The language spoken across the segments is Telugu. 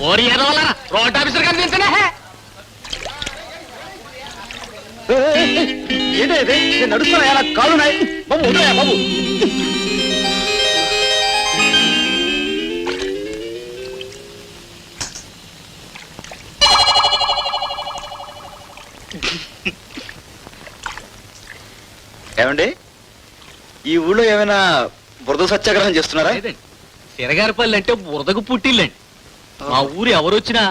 ఓరి ఏదోలా రోడ్ ఆఫీసర్ గారు తెలుసునే ఏంటి నేను నడుస్తున్నా నాకు కాలున్నాయి బాబు ఉన్నాయా బాబు ఏమండి ఈ ఊళ్ళో ఏమైనా బురద సత్యాగ్రహం చేస్తున్నారా? సిరగారిపల్లి అంటే బురదకు పుట్టిల్లండి. మా ఊరు ఎవరొచ్చినా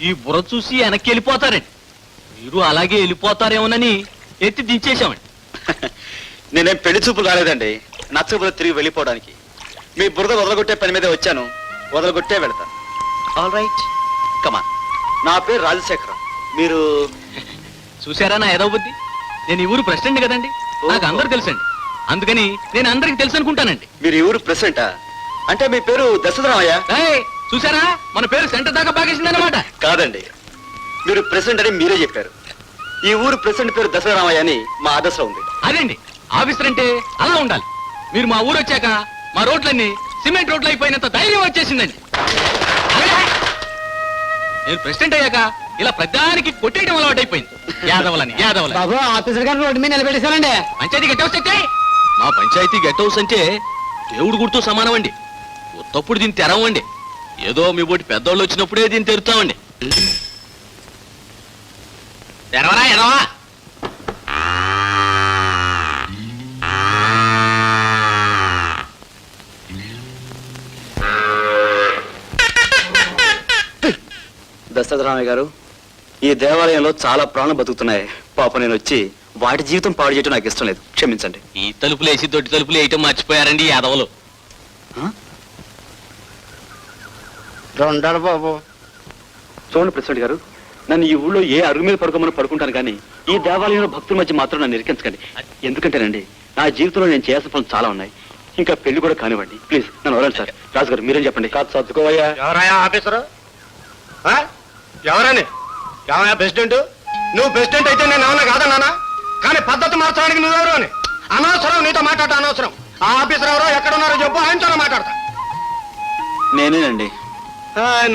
ఈ బురద చూసి వెనక్కి వెళ్ళిపోతారండి. మీరు అలాగే వెళ్ళిపోతారేమోనని ఎత్తి దించేశామండి. నేనేం పెళ్లి చూపులు రాలేదండి, నచ్చబుర తిరిగి వెళ్ళిపోవడానికి. మీ బురద వదలగొట్టే పని మీదే వచ్చాను, వదలగొట్టే వెళ్తాను. All right come on. నా పేరు రాజశేఖరం. మీరు చూసారా నా ఏదో బుద్ధి? నేను ఈ ఊరు ప్రెసిడెంట్ కదండి, నాకు అందరు తెలుసండి. అందుకని నేను అందరికి తెలుసు అనుకుంటానండి. మీరు ఈ ఊరు ప్రెసిడెంటా? అంటే మీ పేరు దశరథరామయ్య? చూసారా మన పేరు సెంటర్ దాకా బాగేసిందన్నమాట. కాదండి, మీరు ప్రెసిడెంట్ అని మీరే చెప్పారు. ఈ ఊరు ప్రెసిడెంట్ పేరు దశరథరామయ్య అని మా ఆదర్శం ఉంది. అదేండి ఆఫీసర్ అంటే అలా ఉండాలి. మీరు మా ఊరు వచ్చాక మా రోడ్లన్నీ సిమెంట్ రోడ్లు అయిపోయినంత ధైర్యం వచ్చేసిందండి. నేను ప్రెసిడెంట్ అయ్యాక ఇలా ప్రధానికి కొట్టేయడం అలవాటు అయిపోయింది. యాదవులని బాబు ఆఫీసర్ గారు రోడ్డు మీద నిలబెట్టేశారండి. పంచాయతీ గెట్ హౌస్ అయితే మా పంచాయతీ గెట్ హౌస్ అంటే దేవుడు గుర్తు సమానం అండి. ఉత్తప్పుడు దీన్ని తెరవండి. ఏదో మీ బోటి పెద్దోళ్ళు వచ్చినప్పుడే దీన్ని తెరుతామండి. తెరవరా ఎదవా. దశరథరామయ్య గారు, ఈ దేవాలయంలో చాలా ప్రాణం బతుకుతున్నాయి. పాప నేను వచ్చి వాటి జీవితం పాడు చేయడం నాకు ఇష్టం లేదు, క్షమించండి. ఈ తలుపులు వేసి దొడ్డి తలుపులు వేయటం మర్చిపోయారండి యాదవులు. బాబు చూడండి ప్రెసిడెంట్ గారు, నన్ను ఈ ఊళ్ళో ఏ అరుగు మీద పడుకోమని పడుకుంటాను కానీ ఈ దేవాలయంలో భక్తుల మధ్య మాత్రం నన్ను ఇరికించకండి. ఎందుకంటేనండి నా జీవితంలో నేను చేయాల్సిన పనులు చాలా ఉన్నాయి. ఇంకా పెళ్లి కూడా కానివ్వండి, ప్లీజ్ నన్ను వదలండి సార్. రాజు గారు మీరేం చెప్పండి. కాదు సర్దుకోవయ్యా. ఎవరయ్యా ఆఫీసరు? ఎవరని? ఎవరయ్యా ప్రెసిడెంట్? నువ్వు ప్రెసిడెంట్ అయితే నేను ఏమన్నా కాదన్నానా? కానీ పద్ధతి మార్చడానికి నువ్వెవరు అని అనవసరం. నీతో మాట్లాడటం అనవసరం. ఆ ఆఫీసర్ ఎవరో ఎక్కడున్నారో చెప్పు, ఆయనతోనే మాట్లాడతా. నేనేనండి.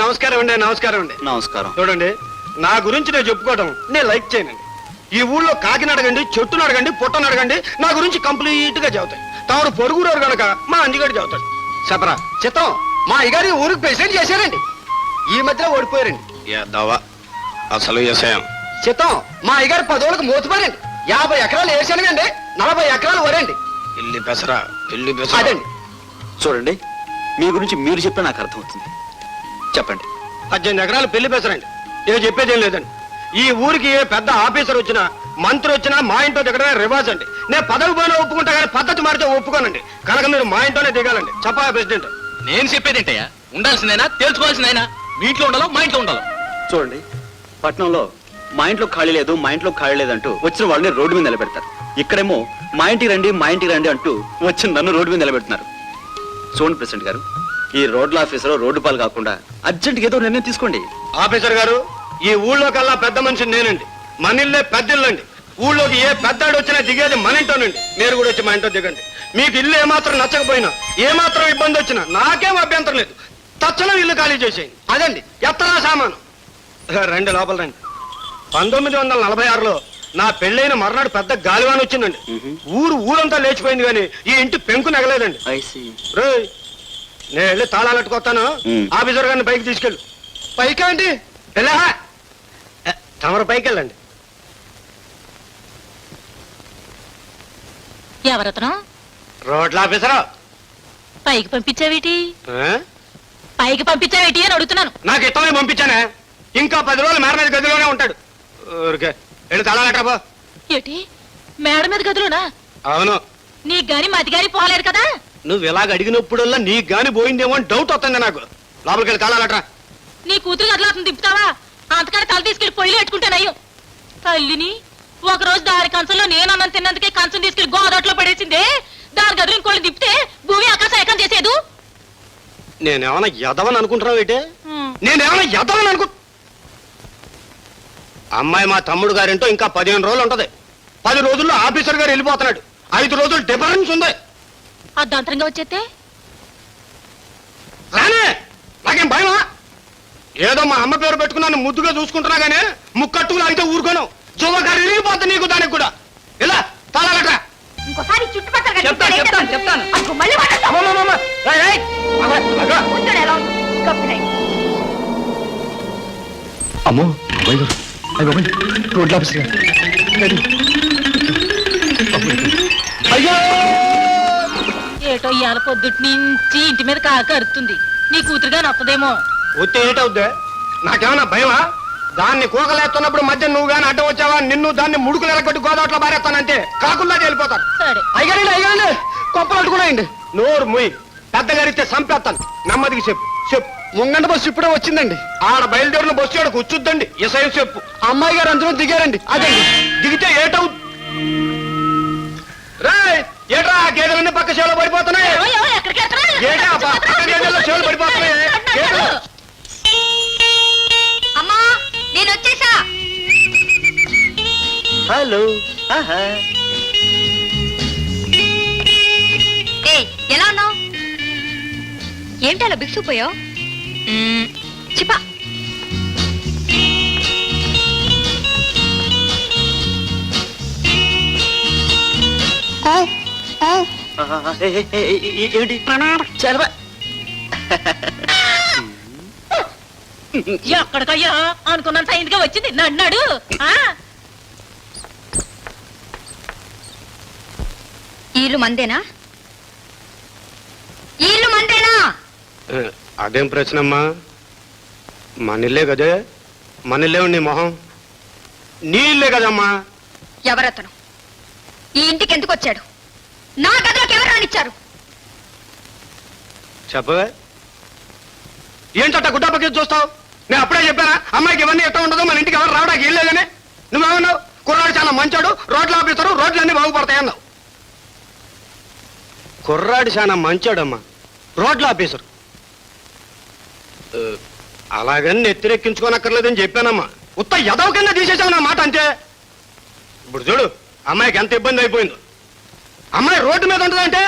నమస్కారం అండి. నమస్కారం అండి. నమస్కారం. చూడండి, నా గురించి నేను చెప్పుకోవడం నేను లైక్ చేయనండి. ఈ ఊళ్ళో కాకిని అడగండి, చెట్టును అడగండి, పుట్టను అడగండి, నా గురించి కంప్లీట్ గా చెబుతాయి. తమరు పొరుగురారు కనుక మా అంజిగాడు చెబుతాడు. చెప్పరా చిత్తం, మా అయ్యగారి ఊరికి ప్రెసిడెంట్ చేశారండి. ఈ మధ్యలో ఓడిపోయారండి. అసలు చిత్తం, మా అయ్యగారు 10 రోజులకు మూతపోయారండి. 50 ఎకరాలు వేసానుగండి, 40 ఎకరాలు వరండి. అదండి. చూడండి, మీ గురించి మీరు చెప్పినా నాకు అర్థమవుతుంది. చెప్పండి. 18 ఎకరాలు పెళ్లి పెసరండి. నేను చెప్పేదేం లేదండి. ఈ ఊరికి ఏ పెద్ద ఆఫీసర్ వచ్చినా, మంత్రి వచ్చినా మా ఇంట్లో దిగడమే రివాజ్ అండి. నేను పదవి పోయినా ఒప్పుకుంటా కానీ పద్ధతి మారితే ఒప్పుకోనండి. కనుక మీరు మా ఇంట్లోనే దిగాలండి. చెప్పా ప్రెసిడెంట్. నేను చెప్పేది ఏంటయ్యా? ఉండాల్సిందైనా తెలుసుకోవాల్సిందైనా మీ ఇంట్లో ఉండాలో మా ఇంట్లో ఉండాలో? చూడండి, పట్నంలో మా ఇంట్లో ఖాళీ లేదు, మా ఇంట్లో ఖాళీ లేదంటూ వచ్చిన వాళ్ళని రోడ్డు మీద నిలబెడతారు. ఇక్కడేమో మా ఇంటికి రండి, మా ఇంటికి రండి అంటూ వచ్చిన నన్ను రోడ్డు మీద నిలబెడుతున్నారు. చూడండి ప్రెసిడెంట్ గారు, ఈ రోడ్ల ఆఫీసర్ రోడ్డు పాలు కాకుండా అర్జెంట్గా ఏదో నిర్ణయం తీసుకోండి. ఆఫీసర్ గారు, ఈ ఊళ్ళో కల్లా పెద్ద మనిషిని నేనండి. మన ఇల్లే పెద్ద ఇల్లండి. ఊళ్ళోకి ఏ పెద్దాడు వచ్చినా దిగేది మన ఇంటోనండి. మీరు కూడా వచ్చి మా ఇంట్లో దిగండి. మీకు ఇల్లు ఏమాత్రం నచ్చకపోయినా, ఏమాత్రం ఇబ్బంది వచ్చినా నాకేం అభ్యంతరం లేదు. తక్షణం ఇల్లు ఖాళీ చేసేయండి. అదండి ఎత్తనా సామాను. రండి లోపల రండి. 1946లో నా పెళ్ళైన మర్నాడు పెద్ద గాలివాన వచ్చిందండి. ఊరంతా లేచిపోయింది కానీ ఈ ఇంటి పెంకు నెగలేదండి. నేను వెళ్ళి తాళాలు ఎట్టుకొస్తాను. ఆఫీసర్ గారిని పైకి తీసుకెళ్ళు. పైకా అండి? వెళ్ళా తమరు పైకి వెళ్ళండి. ఎవరతను? రోడ్ల ఆఫీసరా. పైకి పంపించావేటి? పైకి పంపించావేటి అని అడుగుతున్నాను. నాకు ఇష్టమే పంపించానే. ఇంకా 10 రోజులు మేడ మీద గదిలోనే ఉంటాడు. ఊరికే వెళ్ళి తాళాలట్రాబో. ఏటి మేడ మీద గదిలోనా? అవును. నీకు గాని మతి గాని పోలేదు కదా. నువ్వు ఇలాగ అడిగినప్పుడల్లా నీకు గాని పోయిందేమో అని డౌట్ వస్తుంది నాకు. లోపలికి వెళ్ళి తాళాలట్రా. నీ కూతురు గదిలోకి తిప్పుతావా? అంతకన్నా తల తీసుకెళ్లి పొయ్యిలో పెట్టుకుంటానయ్యో. తల్లిని ఒకరోజు దారి కంచంలో నేను అన్నం తిన్నందుకే కంచం తీసుకెళ్లి గోదట్లో పడేసిందే. దాని గదిలో ఇంకోళ్ళు తిప్పితే భూమి ఆకాశం ఏకం చేసేదు. నేనేమన్నా ఎదవని అనుకుంటున్నావు ఏంటే? నేనేమన్నా ఎదవని అనుకు అమ్మాయి మా తమ్ముడు గారింటో ఇంకా 15 రోజులు ఉంటది. 10 రోజుల్లో ఆఫీసర్ గారు వెళ్ళిపోతున్నాడు. 5 రోజులు డిఫరెన్స్ ఉంది. అర్ధాంతరంగా వచ్చేస్తే రానే నాకేం భయమా? ఏదో మా అమ్మ పేరు పెట్టుకున్నాను ముద్దుగా చూసుకుంటున్నా గానీ ముక్కట్టుకులు అయితే ఊరుకోను జువ్వగారు ఇరిగిపోతుంది నీకు దానికి కూడా ఇలా తాళగట్రా ఇంకోసారి చుట్టుపక్కల చెప్తాను మళ్ళీ అమ్మమ్మమ్మ, రేయ్, రేయ్. అగో. అమ్మో రోడ్ ఆఫీస్ ఏటో ఇవాళ పొద్దుటి నుంచి ఇంటి మీద కాక అరుతుంది నీ కూతురుగా నొత్తదేమో వస్తే ఏంటవుద్దే నాకేమన్నా భయమా దాన్ని కూకలేస్తున్నప్పుడు మధ్య నువ్వు గాని అడ్డం వచ్చావా నిన్ను దాన్ని ముడుకులు ఎలగొట్టి గోదావట్లో బారేస్తానంటే కాకుల్లా వెళ్ళిపోతాను సరే అయ్యానండి కొప్పలు అట్టుకున్నాయండి నోరు ముయ్ పెద్దగారిస్తే చంపేస్తాను నెమ్మదికి చెప్పు చెప్పు ముంగంట బస్సు ఇప్పుడే వచ్చిందండి ఆడ బయలుదేరిన బస్సు ఆడ కూర్చుద్దండి ఇసయం చెప్పు అమ్మాయి గారు అందులో దిగారండి అదండి దిగితే ఏటవు రేయ్ ఏట్రా ఆ గేదెలన్నీ పక్క చేలో పడిపోతున్నాయి ఎక్కడికి వెళ్తున్నా? ఏటా పక్క గేదెల్లో చేలు పడిపోతున్నాయి ఏటా? అమ్మా నేను వచ్చేసా హలో ఆహా ఎలా ఉన్నావు ఏంటి అలా బిగుసిపోయావు చిపా ఏంటి చదవ ఎక్కడికయ్యా అనుకున్నంత అయిందిగా వచ్చింది నన్నాడు ఇల్లు మందేనా ఇల్లు మందేనా అదేం ప్రశ్నమ్మా మనిల్లే కదే మనిల్లే నీ మొహం నీ ఇల్లే కదమ్మా ఎవరతను ఈ ఇంటికి ఎందుకు వచ్చాడు నా గదిలోకి ఎవరు రానిచ్చారు చెప్పవే ఏంటట్ట గుడ్డపకి చూస్తావు నేను అప్పుడే చెప్పానా అమ్మాయికి ఇవన్నీ ఎట్లా ఉండదు మన ఇంటికి ఎవరు రావడానికి వెళ్ళలేదని నువ్వేమన్నావు కుర్రాడు చాలా మంచాడు రోడ్లు ఆపిస్తారు రోడ్లన్నీ బాగుపడతాయి అన్నావు కుర్రాడు చాలా మంచాడమ్మా రోడ్లు ఆపేశారు అలాగని నెత్తిరెక్కించుకోనక్కర్లేదని చెప్పానమ్మా ఉత్త ఎదవ కింద తీసేసావు నా మాట అంతే ఇప్పుడు చూడు అమ్మాయికి ఎంత ఇబ్బంది అయిపోయిందో అమ్మాయి రోడ్డు మీద ఉంటుందంటే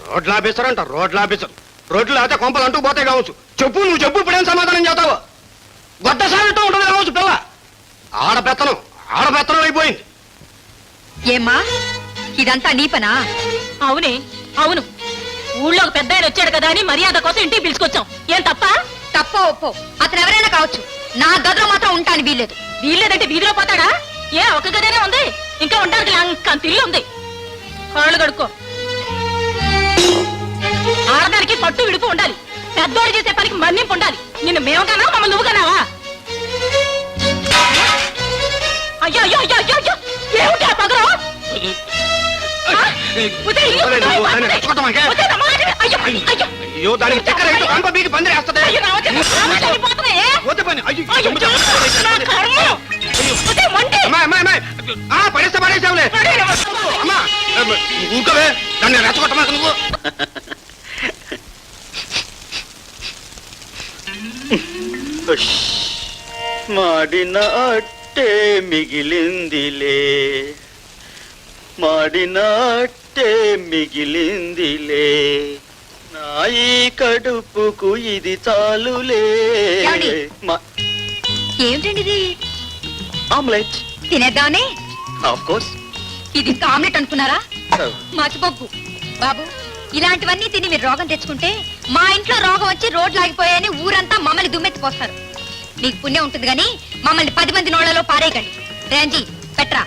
రోడ్లు ఆపేస్తారంట రోడ్లు ఆపేస్తారు రోడ్లు అయితే కొంపలు అంటూ పోతే కావచ్చు చెప్పు నువ్వు చెప్పు ఇప్పుడేం సమాధానం చేస్తావు గొడ్డ సాగుతూ ఉంటుంది కావచ్చు పిల్ల ఆడపెత్తనం అయిపోయింది ఏమ్మా ఇదంతా నీ పనా అవునే అవును ఊళ్ళో ఒక పెద్ద ఆయన వచ్చాడు కదా అని మర్యాద కోసం ఇంటికి పిలుచుకొచ్చాం ఏం తప్ప తప్పో ఒప్పో అతను ఎవరైనా కావచ్చు నా గదిలో మాత్రం ఉంటాను వీల్లేదు వీల్లేదంటే వీధిలో పోతాడా ఏ ఒక గదేనే ఉంది ఇంకా ఉండడానికి లంకంత ఇల్లు ఉంది కాళ్ళు కడుక్కో ఆడదానికి పట్టు విడుపు ఉండాలి పెద్దోడు చేసే పనికి మన్నింపు ఉండాలి నిన్ను మేము కన్నా మమ్మల్ని నువ్వు కన్నావా అయ్యో అయ్యో అయ్యో అయ్యో అయ్యో ఏమిటి ఆ పగరం అయ్యో దానికి చక్కెర అయితే కంప బీకి పందిరి వేస్తుంది వద్దు పని పడేసావులే అమ్మా ఊకవే దాన్ని రెచ్చగొట్టమాక నువ్వు మాడిన అట్టే మిగిలిందిలే మాడిన అట్టే మిగిలిందిలే నాయి కడుపుకు ఇది చాలులే ఏమండి? ఏమిటండి ఇది ఆమ్లెట్ తినేద్దామని ఆఫ్ కోర్స్ ఇది ఆమ్లెట్ అనుకున్నారా మర్చిపోకు బాబు ఇలాంటివన్నీ తిని మీరు రోగం తెచ్చుకుంటే మా ఇంట్లో రోగం వచ్చి రోడ్లు ఆగిపోయాయని ఊరంతా మమ్మల్ని దుమ్మెత్తిపోస్తారు మీకు పుణ్యం ఉంటుంది గాని మమ్మల్ని 10 మంది నోళ్లలో పారేయకండి రేంజీ పెట్రా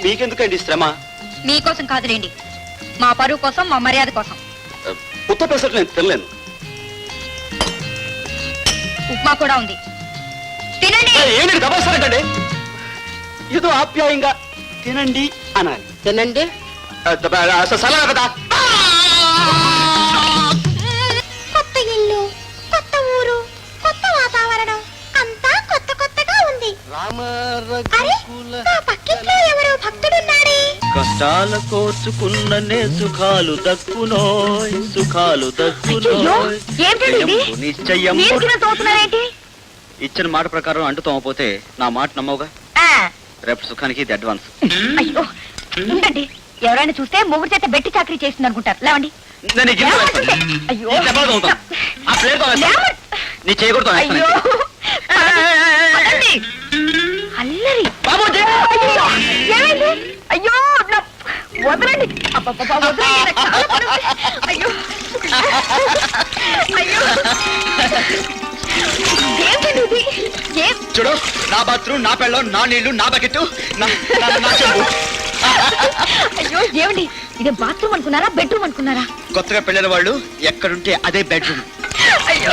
మీకెందుకండి శ్రమ మీకోసం కాదులేండి మా పరువు కోసం మా మర్యాద కోసం ఉత్త పెసరట్లు నేను తినలేను ఉప్మా కూడా ఉంది తినండి ఏంటి దబాస్తారంటే ఏదో ఆప్యాయంగా తినండి అనాలి తినండి సలా కదా కొత్త ఇల్లు కొత్త ఊరు కొత్త వాతావరణం అంతా కొత్త కొత్తగా ఉంది పక్కింట్లో ఎవరో భక్తుడున్నాడే కష్టాల కోర్చుకున్ననే సుఖాలు దక్కునోయ్ సుఖాలు దక్కునోయ్ ఏమిటండి ఇది? నిశ్చయం మీరు తిన తోస్తున్నారేంటి ఇచ్చిన మాట ప్రకారం అంటు తోమపోతే నా మాట నమ్మవుగా రేపు సుఖానికి ఇది అడ్వాన్స్ అయ్యో ఉండండి ఎవరైనా చూస్తే మొగుడు చేత బెట్టి చాకరీ చేస్తుంది అనుకుంటారు. లేవండి. నేను ఈ గిన్నె వేస్తాను. అయ్యో. ఈ దెబ్బలు తోముతాను. ఆ ప్లేట్ తోమేస్తాను. లేవండి. నీ చేయకూడదు అయ్యో పదండి. అల్లరి అయ్యో, ఏమైంది? అయ్యో వదలండి. అబ్బబ్బబ్బా, వదలండి. నాకు చాలా పని ఉంది. అయ్యో అయ్యో ఏమిటండి ఇది? ఏం చూడు, నా బాత్రూమ్, నా పెళ్ళం, నా నీళ్లు, నా బకెట్, నా చెంబు. అయ్యో ఏమండి, ఇదే బాత్రూమ్ అనుకున్నారా బెడ్రూమ్ అనుకున్నారా? కొత్తగా పెళ్ళిన వాళ్ళు ఎక్కడుంటే అదే బెడ్రూమ్. అయ్యో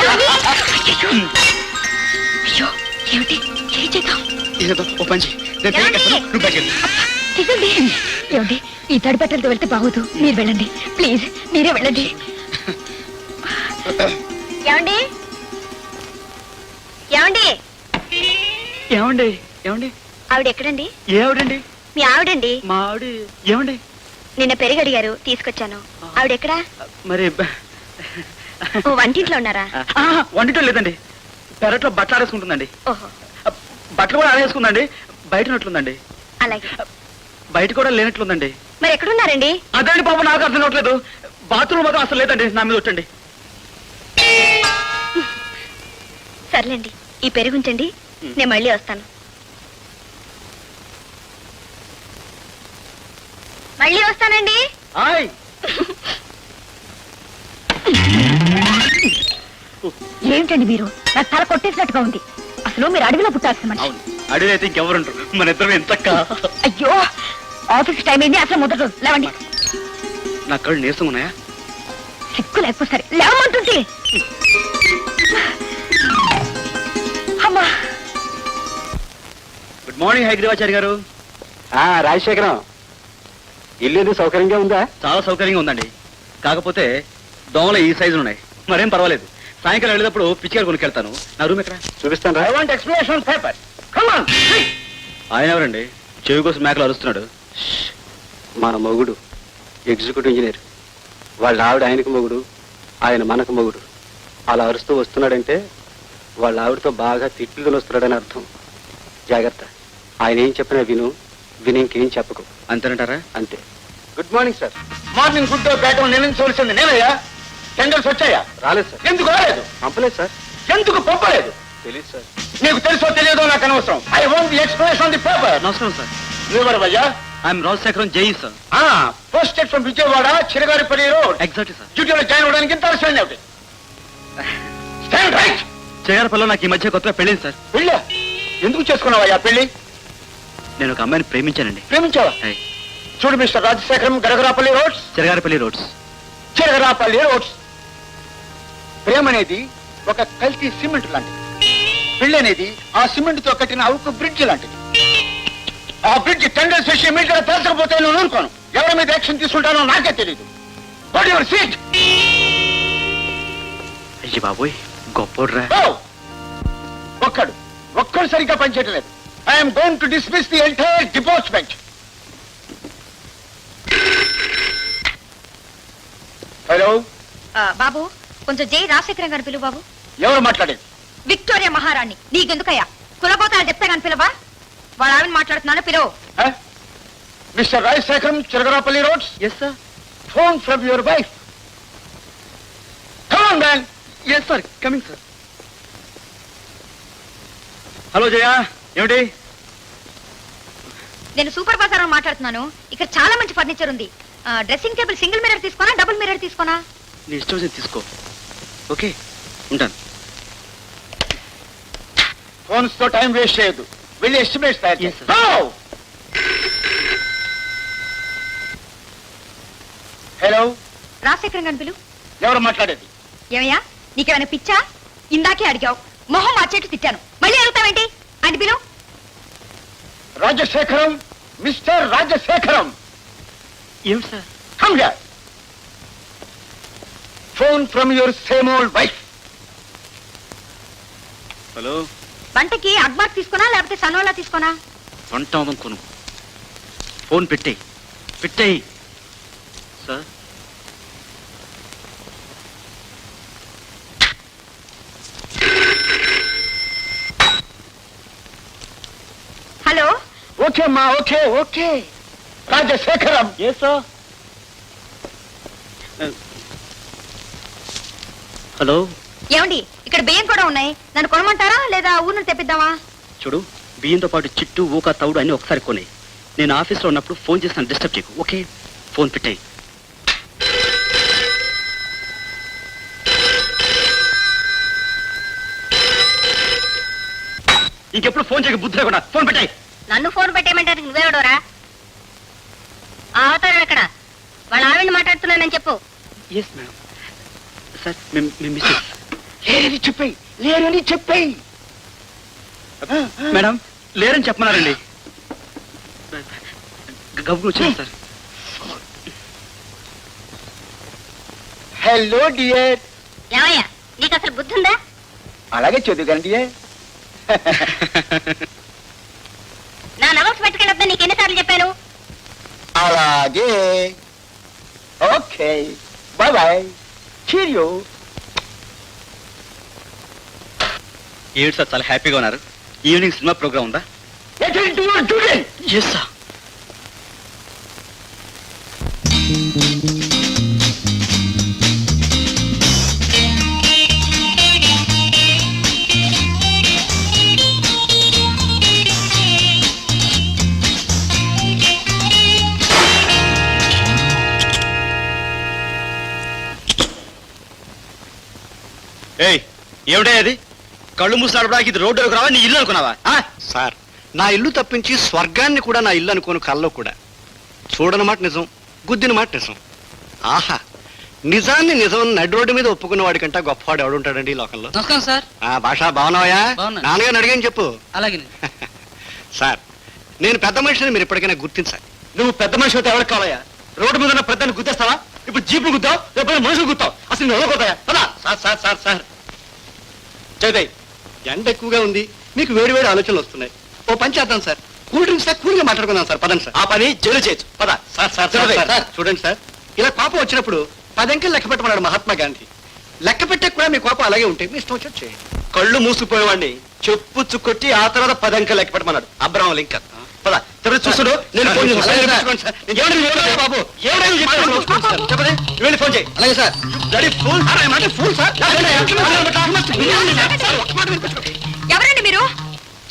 అయ్యో ఏమిటి ఏం చేద్దాం? ఇదేదో ఓ పంచి నువ్వు బకెట్. ఇదండి ఏమండి, ఈ తడి బట్టలతో వెళ్తే బాగోదు. మీరు వెళ్ళండి ప్లీజ్, మీరే వెళ్ళండి. ఏమండి ఏమండి ఏమండి ఏమండి ఆవిడ ఎక్కడండి? ఏమిటండి? మీ ఆవిడండి. మా ఆవిడ ఏమండి? నిన్న పెరిగి అడిగారు, తీసుకొచ్చాను. ఆవిడ ఎక్కడా? మరి ఓ వంటింట్లో ఉన్నారా? వండిటో లేదండి, పెరట్లో బట్టలు ఆడేసుకుంటుందండి. ఓహో బట్టలు కూడా ఆడేసుకుందండి. బయట ఉన్నట్లుందండి. అలాగే. బయట కూడా లేనట్లుందండి. మరి ఎక్కడున్నారండి? అదండి పాప, నాకు అర్థం కావట్లేదు. బాత్రూమ్ మాత్రం అసలు లేదండి. నా మీద వచ్చండి. సర్లేండి, ఈ పెరుగుంచండి, నేను మళ్ళీ వస్తాను. మళ్ళీ వస్తానండి. హాయ్. ఏమిటండి మీరు? నాకు తల కొట్టేసినట్టుగా ఉంది. అసలు మీరు అడవిలో పుట్టాల్సిన మనిషి. అవును, అడిగైతే ఇంకెవరుంటారు? మన ఇద్దరం ఎంతక్క. అయ్యో ఆఫీస్ టైం అయింది, అసలు మొదటి రోజు. లేవండి. నా కళ్ళు నీరసం ఉన్నాయా? సిక్కు లేకపోతే సరే లేవమంటుంటే. అమ్మా. గుడ్ మార్నింగ్ హైగ్రీవాచారి గారు. రాజశేఖరం, ఇల్లు ఏదో సౌకర్యంగా ఉందా? చాలా సౌకర్యంగా ఉందండి. కాకపోతే దోమలు ఈ సైజులు ఉన్నాయి. మరేం పర్వాలేదు. సాయంకాలం వెళ్ళేటప్పుడు పిచ్చికారు కొనుక్కెళ్తాను. నా రూమ్ ఎక్కడ? చూపిస్తాను రా. Explanation paper. ఆయన ఎవరండి? చెవి కోసం మేకలు అరుస్తున్నాడు. మన మొగుడు ఎగ్జిక్యూటివ్ ఇంజనీర్. వాళ్ళ ఆవిడ ఆయనకు మొగుడు, ఆయన మనకు మొగుడు. అలా అరుస్తూ వస్తున్నాడంటే వాళ్ళ ఆవిడతో బాగా తిట్లు వస్తున్నాడని అర్థం. జాగ్రత్త. ఆయన ఏం చెప్పినా విను, విని ఇంకేం చెప్పకు. అంతేనంటారా? అంతే. Good morning sir. Morning good బ్యాటం నిర్ణయించవలసింది నేనయ్యా. టెండర్స్ వచ్చాయా? రాలేదు సార్. ఎందుకు రాలేదు? పంపలేదు సార్. ఎందుకు పంపలేదు? తెలియదు సార్. నీకు తెలుసో తెలియదో నాకు అనవసరం. I want the explanation on the paper. నమస్కారం సార్. ఎవరయ్యా? I'm Rajasekharam, JE sir. Posted from Vijayawada, Chiragaripalli road. Exactly sir. డ్యూటీలో జాయిన్ అవడానికి ఇంత ఆలస్యం ఏమిటి? Stand right. చేగారపల్లిలో నాకు ఈ మధ్య కొత్తగా పెళ్ళింది సార్. పెళ్ళా? ఎందుకు చేసుకున్నావయ్యా పెళ్లి? నేను ఒక అమ్మాయిని ప్రేమించానండి. ప్రేమించావా? హాయ్. చూడు mister Rajasekharam, Garagarapalli roads, Chiragarapalli roads. Chiragarapalli roads. ప్రేమ అనేది ఒక కల్తీ సిమెంట్ లాంటిది. పెళ్లి అనేది ఆ సిమెంట్ తో కట్టిన ఒక బ్రిడ్జ్ లాంటిది. ఆ బ్రిడ్జ్ టెండర్స్ విషయం ఇమీడియట్ గా తేల్చకపోతే నేను అనుకోను. ఎవరి మీద యాక్షన్ తీసుకుంటానో నాకే తెలియదు. What your seat? అయ్యి బాబోయ్, గొప్పోడ్రా. ఒక్కడు సరిగ్గా పనిచేయటం లేదు. I'm going to dismiss the entire department. Hello, బాబు కొంచెం జై రాజశేఖరం గారు పిలువు బాబు. ఎవరు మాట్లాడేది? విక్టోరియా మహారాణి. నీకెందుకయ్యా? కులపోతాలు చెప్తే కానీ పిలవా? వాళ్ళ ఆవిడ మాట్లాడుతున్నాను, పిలువు. Mister Rajasekharam, Chiragarapalli roads. Yes sir. Phone from your wife. Come on man. Yes sir, coming sir. Hello Jaya, ఏమిటి? నేను సూపర్ బజార్ మాట్లాడుతున్నాను. ఇక్కడ చాలా మంచి ఫర్నిచర్ ఉంది. డ్రెస్సింగ్ టేబుల్ సింగిల్ మిర్రర్ తీసుకోనా, డబుల్ మిర్రర్ తీసుకోనా? నీ ఇష్టం వచ్చింది తీసుకో. ఓకే, ఉంటాను. ఫోన్స్ తో టైం వేస్ట్ చేయొద్దు. వెళ్ళి ఎస్టిమేట్స్ తయారు Yes, sir. చేయి. హలో, రాజశేఖరం గారిని పిలువు. ఎవరు మాట్లాడేది? ఏమయ్యా, నీకేమైనా పిచ్చా? ఇందాకే అడిగావు, మొహం మార్చేట్టు తిట్టాను. మళ్ళీ అడుగుతావేంటి? అని పిలువు. రాజశేఖరం, మిస్టర్ రాజశేఖరం. ఏమిటి sir? Come here. Phone from your same old wife. Hello. వంటకి అగ్మార్క్ తీసుకోనా లేకపోతే సనోలా తీసుకోనా? వంట కొను. ఫోన్ పెట్టేయి, పెట్టేయి. Sir, hello. ఓకే అమ్మా, ఓకే ఓకే. రాజశేఖరం. హలో ఏమండి ఇక్కడ బియ్యం కూడా ఉన్నాయి, నన్ను కొనమంటారా లేదా ఊరు నుండి తెప్పిద్దామా? చూడు, బియ్యంతో పాటు చిట్టు ఊక తౌడు అన్ని ఒకసారి కొనే. నేను ఆఫీస్లో ఉన్నప్పుడు ఫోన్ చేసి నన్ను డిస్టర్బ్ చేయకు, ఓకే? ఫోన్ పెట్టాయి. ఇంకెప్పుడు ఫోన్ చేయక బుద్ధి లేకుండా ఫోన్ పెట్టాయి. నన్ను ఫోన్ పెట్టేయమంటారు, నువ్వేవడోరా? అవతారం ఎక్కడ? వాళ్ళ ఆవిడని మాట్లాడుతున్నానని చెప్పు. Yes madam. సార్ మీ మిస్సెస్ లేరని చెప్పేయి. మేడం లేరని చెప్పమన్నారండి. గబ్బు వచ్చాను సార్. Hello dear. ఏమయ్యా, నీకు అసలు బుద్ధి ఉందా? అలాగే చదువుగాని డియర్. నా నమస్ పెట్టుకెళ్ళొద్దని నీకు ఎన్నిసార్లు చెప్పాను? అలాగే. Okay, bye bye. చీరియో. ఏడు సార్ చాలా హ్యాపీగా ఉన్నారు. ఈవినింగ్ సినిమా ప్రోగ్రామ్ ఉందా? Yes sir. ఏమిటే అది? కళ్ళు మూసినప్పటికి ఇది రోడ్డు రావా, నీ ఇల్లు అనుకున్నావా? సార్, నా ఇల్లు తప్పించి స్వర్గాన్ని కూడా నా ఇల్లు అనుకోను కల్లో కూడా. చూడని మాట నిజం, గుద్దిన మాట నిజం. ఆహా, నిజాన్ని నిజం నడి రోడ్డు మీద ఒప్పుకున్న వాడికంటే గొప్పవాడు ఎవడుంటాడండి ఈ లోకంలో? నమస్కారం సార్. భాష బాగున్నావా? బాగున్నా. నాన్నగారిని అడిగాని చెప్పు. అలాగే. సార్, నేను పెద్ద మనిషిని మీరు ఎప్పటికైనా గుర్తించాలి. నువ్వు పెద్ద మనిషి అయితే ఎవరికి కావాలయ్యా? రోడ్డు మీద ఉన్న పెద్దని గుద్దేస్తావా? ఇప్పుడు జీపులు గుద్దావు, రేపు మనుషులు గుద్దావు. అసలు నువ్వు ఎవరికోతాయా? సార్ సార్ సార్ సార్ చదివాయి, ఎండ ఎక్కువగా ఉంది, మీకు వేడి వేడి ఆలోచనలు వస్తున్నాయి. ఓ పని చేద్దాం సార్, కూల్ డ్రింక్స్ కూల్గా మాట్లాడుకుందాం సార్. పదండి సార్. ఆ పని జైలు చేయొచ్చు. పద. సార్ సార్ సార్ చదివాయి. సార్, చూడండి సార్, ఇలా కోపం వచ్చినప్పుడు 10 అంకెలు లెక్క పెట్టమన్నాడు మహాత్మా గాంధీ. లెక్క పెట్టే కూడా మీ కోపం అలాగే ఉంటే మీ ఇష్టం వచ్చి చేయండి. కళ్ళు మూసుకుపోయేవాడిని చెప్పుచ్చు కొట్టి ఆ తర్వాత 10 అంకెలు లెక్క పెట్టమన్నాడు అబ్రహం లింకన్. పద. తర్వాత చూసుడు, నేను ఫోన్ చేస్తాను. అలాగే సార్. చెప్పించుకోండి సార్. ఎవరు బాబు ఎవరైనా చెప్పించుకోండి సార్. చెప్పండి, నువ్వు వెళ్ళి ఫోన్ చేయి. అలాగే sir. Ready full full sir. ఎవరండి మీరు?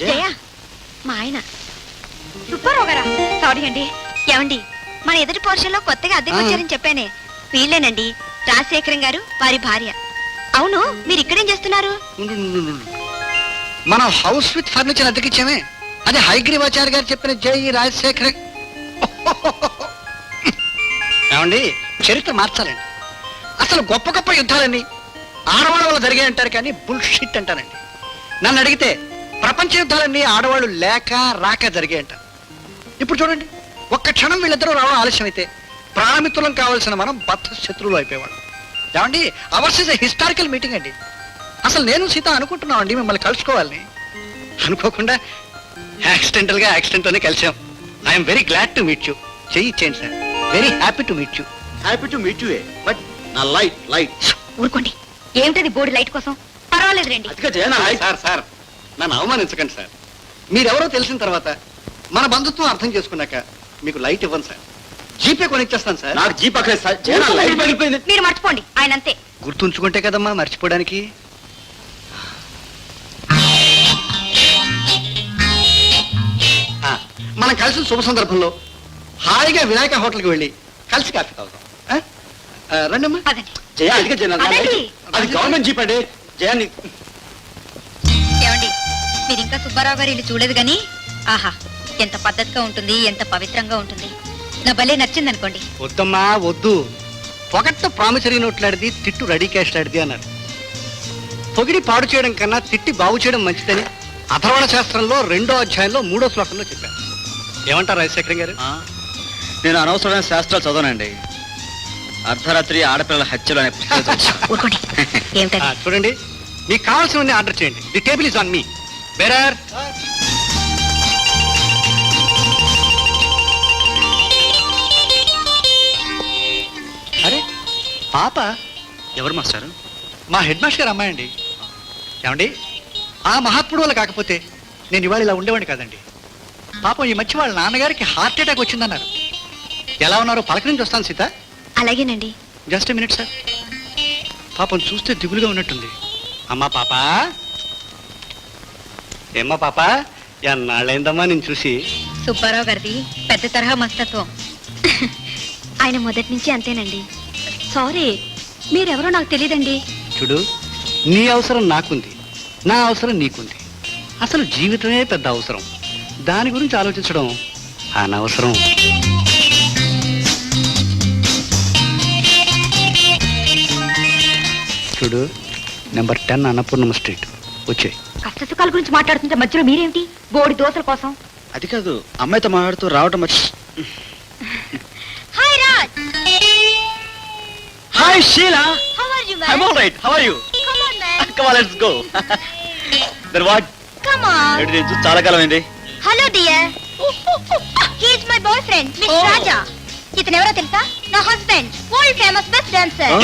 జయ, మా ఆయన సుబ్బారావు గారా? సారీ అండి. ఏమండి, మన ఎదుటి పోర్షన్లో కొత్తగా అద్దెకి వచ్చారని చెప్పానే, వీళ్ళేనండి రాజశేఖరం గారు, వారి భార్య. అవును, మీరు ఇక్కడేం చేస్తున్నారు? మనం హౌస్ విత్ ఫర్నిచర్ అద్దెకిచ్చామే, అది హైగ్రీవాచార్య గారు చెప్పిన జై రాజశేఖర. ఏమండి, చరిత్ర మార్చాలండి. అసలు గొప్ప గొప్ప యుద్ధాలన్నీ ఆడవాళ్ళ వల్ల జరిగాయి అంటారు కానీ బుల్షిట్ అంటారండి. నన్ను అడిగితే ప్రపంచ యుద్ధాలన్నీ ఆడవాళ్ళు లేక రాక జరిగాయి అంటారు. ఇప్పుడు చూడండి, ఒక్క క్షణం వీళ్ళిద్దరూ రావడం ఆలస్యం అయితే ప్రాణమిత్రులం కావాల్సిన మనం బద్ధ శత్రువులు అయిపోయేవాడు. ఏమండి, hours is a historical meeting అండి. అసలు నేను సీత అనుకుంటున్నామండి మిమ్మల్ని కలుసుకోవాలని. అనుకోకుండా యాక్సిడెంట్లోనే కలిసాం. I'm very glad to meet you. చెయ్యి ఇచ్చేయండి sir. Very happy to meet you. Happy to meet you. But నా లైట్ ఊరుకోండి, ఏమిటది బోర్డు లైట్ కోసం? పర్వాలేదు రండి. అదిగా జయనా సార్ సార్, నన్ను అవమానించకండి సార్. మీరెవరో తెలిసిన తర్వాత మన బంధుత్వం అర్థం చేసుకున్నాక మీకు లైట్ ఇవ్వను సార్. జీపే కొనిచ్చేస్తాను సార్. నాకు జీప్ అక్కడ జయనా లైట్ పగిలిపోయింది. మీరు మర్చిపోండి, ఆయన అంతే. గుర్తుంచుకుంటే కదమ్మా మర్చిపోవడానికి. మనం కలిసిన శుభ సందర్భంలో హాయిగా వినాయక హోటల్కి వెళ్ళి కలిసి కాఫీ తాగుతాం. రండమ్మా. అదండి. జయ అదిగా జయనా అదండి. అది గవర్నమెంట్ జీప్ అండి. జయాన్ని ఏమండి, మీరు ఇంకా సుబ్బారావు గారు ఇల్లు చూడలేదు గాని, ఆహా ఎంత పద్ధతిగా ఉంటుంది, ఎంత పవిత్రంగా ఉంటుంది. నా భలే నచ్చింది అనుకోండి. వద్దమ్మా వద్దు. పొగట్ట ప్రామిసరీ నోట్లాడిది, తిట్టు రెడీ క్యాష్ లాడిది అన్నారు. పొగిడి పాడు చేయడం కన్నా తిట్టి బాగు చేయడం మంచిదని అథర్వణ శాస్త్రంలో 2వ అధ్యాయంలో 3వ శ్లోకంలో చెప్పారు. ఏమంటారు రాజశేఖరం గారు? నేను అనవసరమైన శాస్త్రాలు చదవనండి. అర్ధరాత్రి ఆడపిల్లల హత్యలు అనే పుస్తకం ఊరుకోండి. ఏమిటది? చూడండి, మీకు కావాల్సినవన్నీ ఆర్డర్ చేయండి. The table is on me. Bearer. అరే పాప ఎవరు మాస్టారు? మా హెడ్ మాస్టర్ గారు అమ్మాయి అండి. ఏమండి, ఆ మహాత్ముడు వల్ల కాకపోతే నేను ఇవాళ ఇలా ఉండేవాడిని కాదండి. పాపం ఈ మధ్య వాళ్ళ నాన్నగారికి హార్ట్ అటాక్ వచ్చిందన్నారు. ఎలా ఉన్నారో పలకరించి వస్తాను సీత. అలాగేనండి. Just minute sir. పాపం చూస్తే దిగులుగా ఉన్నట్టుంది. అమ్మా పాప, ఏమ్మా పాప, ఎన్నాళ్ళైందమ్మా నేను చూసి. సుబ్బారావు గారిది పెద్ద తరహా మస్తత్వం. ఆయన మొదటి నుంచి అంతేనండి. సారీ, మీరెవరో నాకు తెలియదండి. చూడు, నీ అవసరం నాకుంది, నా అవసరం నీకుంది. అసలు జీవితమే పెద్ద అవసరం. దాని గురించి ఆలోచించడం అనవసరం. చూడు, నెంబర్ 10 అన్నపూర్ణమ్మ స్ట్రీట్. వచ్చే. కష్ట సుఖాల గురించి మాట్లాడుతుంటే మధ్యలో మీరేమిటి? బోడి దోశల కోసం. అది కాదు, అమ్మాయితో మాట్లాడుతూ రావటం hi Raj. Hi Sheela. How are you I am all right. How are you? Come on man. Come on, let's go. Then what? Come on. ఏంటి నేను చూసి చాలా కాలం అయింది. Hello dear. He is my boyfriend miss Raja. ఇతను ఎవరో తెలుసా? నా husband, world famous best dancer.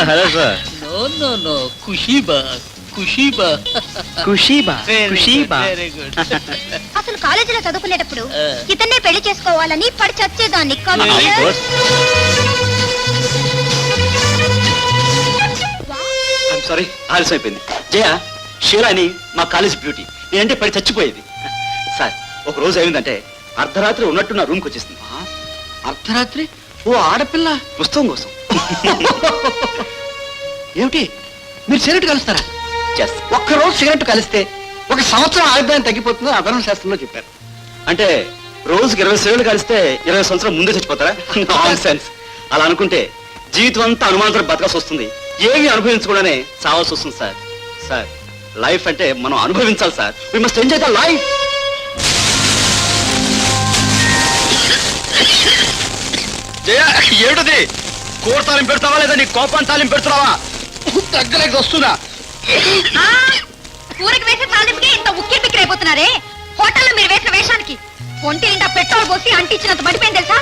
Hello sir. No no no, ఖుషీబా ఖుషీబా. ఖుషీబా. ఖుషీబా. Very good. అసలు కాలేజీలో చదువుకునేటప్పుడు ఆ. ఇతన్నే పెళ్లి చేసుకోవాలని పడి చచ్చేదాన్ని. ఐఎమ్ సారీ, ఆలస్యం అయిపోయింది. జయ, షీలాని మా కాలేజ్ బ్యూటీ. నేనంటే పడి చచ్చిపోయేది. సార్, ఒక రోజు ఏమైందంటే అర్ధరాత్రి ఉన్నట్టు నా రూమ్కి వచ్చేసింది. అర్ధరాత్రి ఓ ఆడపిల్ల పుస్తకం కోసం. ఏమిటి, మీరు సిగరెట్ కలుస్తారా? Yes. ఒక్కరోజు సిగరెట్ కలిస్తే 1 సంవత్సరం ఆయుర్దాయం తగ్గిపోతుందో అభరణ శాస్త్రంలో చెప్పారు. అంటే రోజుకి 20 సేవలు కలిస్తే 20 సంవత్సరాలు ముందే చచ్చిపోతారా? Non sense. అలా అనుకుంటే జీవితం అంతా అనుమానంతో బతకాల్సి వస్తుంది. ఏమి అనుభవించకుండానే చావాల్సి వస్తుంది సార్. సార్, లైఫ్ అంటే మనం అనుభవించాలి సార్. We must enjoy the life. ఏమిటది? కూర తాలింపు పెడతావా లేదా నీ కోపాన్ని తాలింపు పెడుతున్నావా? తగ్గలేక వస్తున్నా. కూరకి వేసే తాలింపుకి ఇంత ఉక్కిరి బిక్కిరి అయిపోతున్నారే. హోటల్లో మీరు వేసిన వేషానికి ఒంటి నిండా పెట్రోల్ పోసి అంటించినంత పడిపోయింది తెలుసా?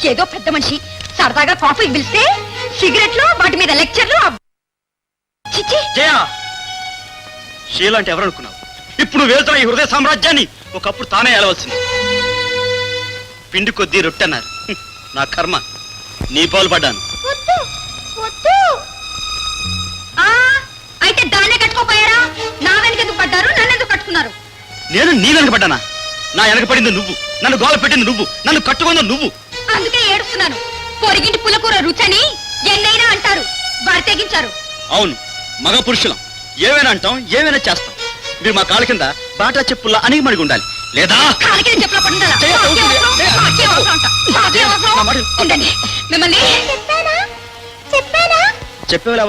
ఏదో పెద్ద మనిషి సరదాగా కాఫీకి పిలిస్తే సిగరెట్లు, వాటి మీద లెక్చర్లు. చిచ్చి. జయ, షీల అంటే ఎవరు అనుకున్నావు? ఇప్పుడు వెళ్తున్న ఈ హృదయ సామ్రాజ్యాన్ని ఒకప్పుడు తానే ఏలవలసింది. పిండి కొద్దీ రొట్టె అన్నారు. నా కర్మ, నీ పాలు పడ్డాను. వద్దు, వద్దు. అయితే దాన్నే కట్టుకోపోయారా? నా వెనకెందుకు పడ్డారు? నన్ను ఎందుకు కట్టుకున్నారు? నేను నీ వెనక పడ్డానా? నా వెనక పడింది నువ్వు, నన్ను గోల పెట్టింది నువ్వు, నన్ను కట్టుకుంది నువ్వు. అందుకే ఏడుస్తున్నాను. పొరిగింటి పుల్లకూర రుచని ఎన్నైనా అంటారు, వారు తెగించారు. అవును, మగ పురుషులం. ఏమైనా అంటాం, ఏమైనా చేస్తాం. మీరు మా కాళ్ళ కింద బాటా చెప్పుల్లా అణిగిమణిగి ఉండాలి. లేదా కాలికి చెప్పుల పడుండాలా? మాకేం అవసరం అంట? మాకేం అవసరం? ఉండండి. మిమ్మల్ని చెప్పానా? చెప్పేవాళ్ళ